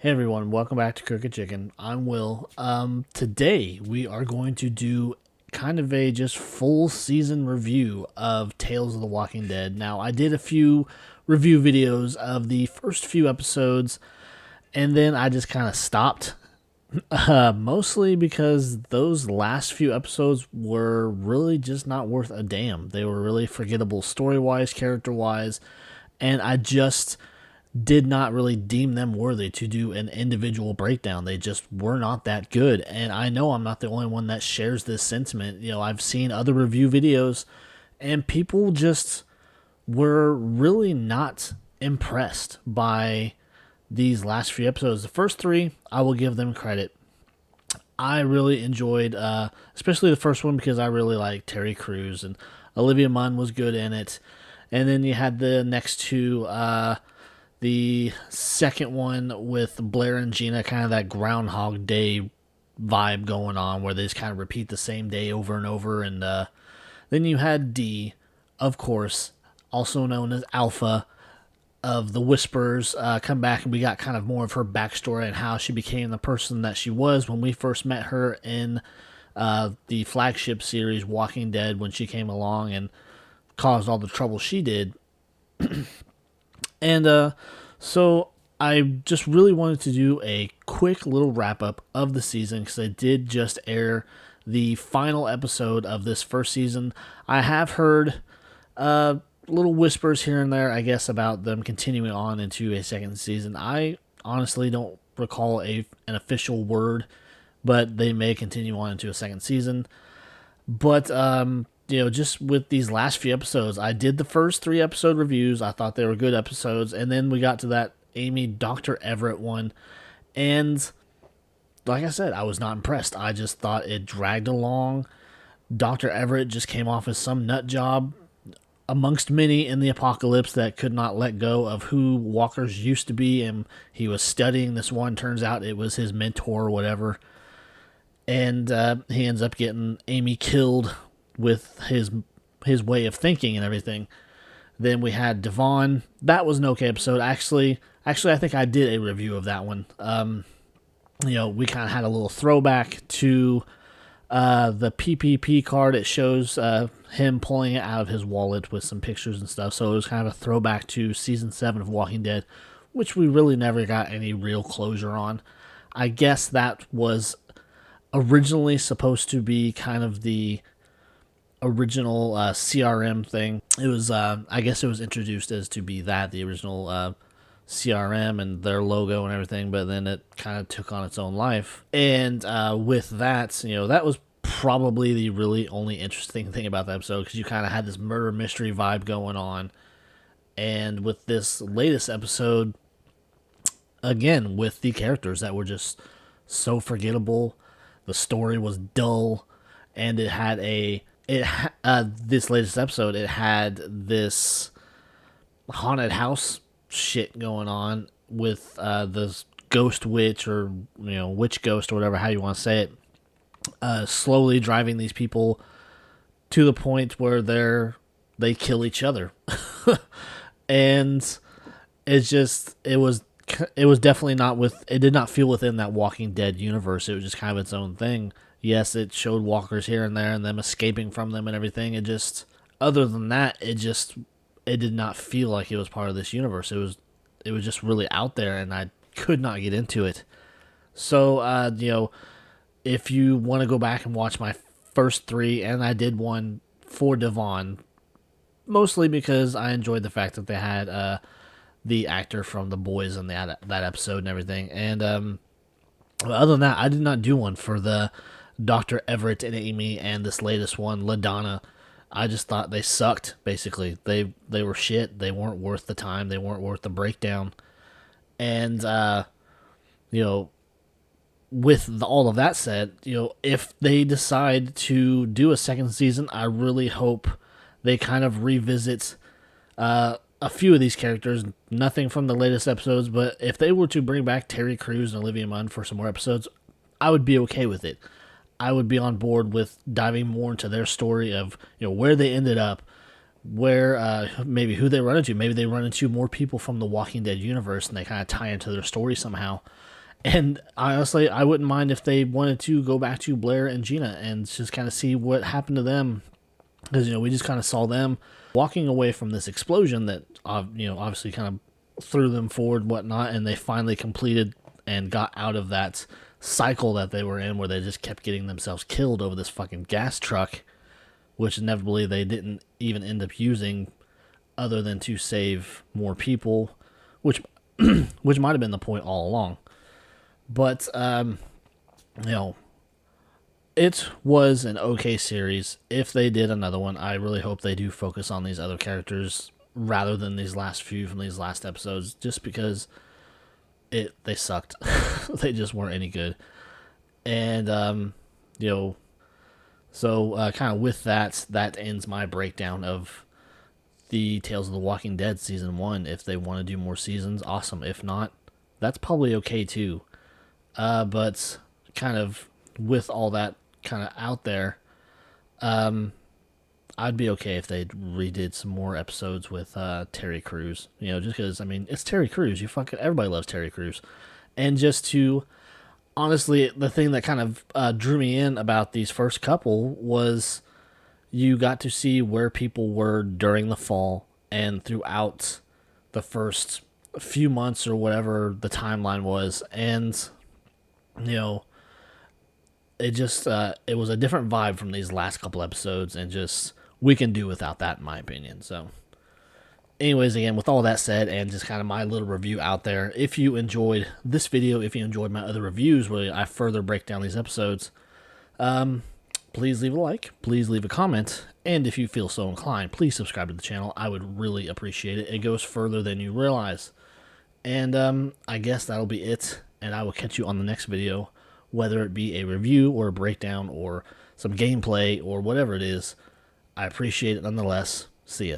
Hey everyone, welcome back to Crooked Chicken. I'm Will. Today we are going to do kind of a just full season review of Tales of the Walking Dead. Now, I did a few review videos of the first few episodes, and then I just kind of stopped. Mostly because those last few episodes were really just not worth a damn. They were really forgettable story wise, character wise, and I just did not really deem them worthy to do an individual breakdown. They just were not that good. And I know I'm not the only one that shares this sentiment. I've seen other review videos and people just were really not impressed by these last few episodes. The first three, I will give them credit. I really enjoyed, especially the first one because I really like Terry Crews and Olivia Munn was good in it. And then you had the next two, the second one with Blair and Gina, kind of that Groundhog Day vibe going on where they just kind of repeat the same day over and over. And then you had Dee, of course, also known as Alpha of the Whispers, come back, and we got kind of more of her backstory and how she became the person that she was when we first met her in the flagship series Walking Dead when she came along and caused all the trouble she did. And so I just really wanted to do a quick little wrap up of the season because I did just air the final episode of this first season. I have heard little whispers here and there, I guess, about them continuing on into a second season. I honestly don't recall an official word, but they may continue on into a second season. But just with these last few episodes, I did the first 3 episode reviews. I thought they were good episodes, and then we got to that Amy Dr. Everett one, and like I said, I was not impressed. I just thought it dragged along. Dr. Everett just came off as some nut job amongst many in the apocalypse that could not let go of who walkers used to be, and he was studying this one. Turns out it was his mentor or whatever, and he ends up getting Amy killed with his way of thinking and everything. Then we had Devon. That was an okay episode. Actually, I think I did a review of that one. We kind of had a little throwback to the PPP card. It shows him pulling it out of his wallet with some pictures and stuff. So it was kind of a throwback to season 7 of Walking Dead, which we really never got any real closure on. I guess that was originally supposed to be kind of the original CRM thing. It was, I guess it was introduced as to be the original CRM and their logo and everything, but then it kind of took on its own life. And with that, that was probably the really only interesting thing about the episode because you kind of had this murder mystery vibe going on. And with this latest episode, again, with the characters that were just so forgettable, the story was dull, and it had this latest episode, it had this haunted house shit going on with this ghost witch or witch ghost or whatever how you want to say it, slowly driving these people to the point where they kill each other. And it was definitely not it did not feel within that Walking Dead universe. It was just kind of its own thing. Yes, it showed walkers here and there and them escaping from them and everything. It just, other than that, it did not feel like it was part of this universe. It was just really out there, and I could not get into it. So, if you want to go back and watch my first 3, and I did one for Devon, mostly because I enjoyed the fact that they had the actor from The Boys in that episode and everything. And other than that, I did not do one for the Dr. Everett and Amy and this latest one, LaDonna. I just thought they sucked, basically. They were shit. They weren't worth the time. They weren't worth the breakdown. And, with all of that said, if they decide to do a second season, I really hope they kind of revisit a few of these characters. Nothing from the latest episodes, but if they were to bring back Terry Crews and Olivia Munn for some more episodes, I would be okay with it. I would be on board with diving more into their story of where they ended up, where maybe who they run into. Maybe they run into more people from the Walking Dead universe and they kind of tie into their story somehow. And honestly, I wouldn't mind if they wanted to go back to Blair and Gina and just kind of see what happened to them. Because, we just kind of saw them walking away from this explosion that, obviously kind of threw them forward and whatnot. And they finally completed and got out of that cycle that they were in where they just kept getting themselves killed over this fucking gas truck, which inevitably they didn't even end up using other than to save more people, which which might have been the point all along. But it was an okay series. If they did another one, I really hope they do focus on these other characters rather than these last few from these last episodes, just because they sucked. They just weren't any good. And so kind of with that ends my breakdown of the Tales of the Walking Dead season 1. If they want to do more seasons, awesome. If not, that's probably okay too. But kind of with all that kind of out there, I'd be okay if they redid some more episodes with Terry Crews. Just because, it's Terry Crews. Everybody loves Terry Crews. And just to, honestly, the thing that kind of drew me in about these first couple was you got to see where people were during the fall and throughout the first few months or whatever the timeline was. And, it just, it was a different vibe from these last couple episodes, and just, we can do without that, in my opinion. So, anyways, again, with all that said, and just kind of my little review out there, if you enjoyed this video, if you enjoyed my other reviews where I further break down these episodes, please leave a like, please leave a comment, and if you feel so inclined, please subscribe to the channel. I would really appreciate it. It goes further than you realize. And I guess that'll be it, and I will catch you on the next video, whether it be a review or a breakdown or some gameplay or whatever it is. I appreciate it nonetheless. See ya.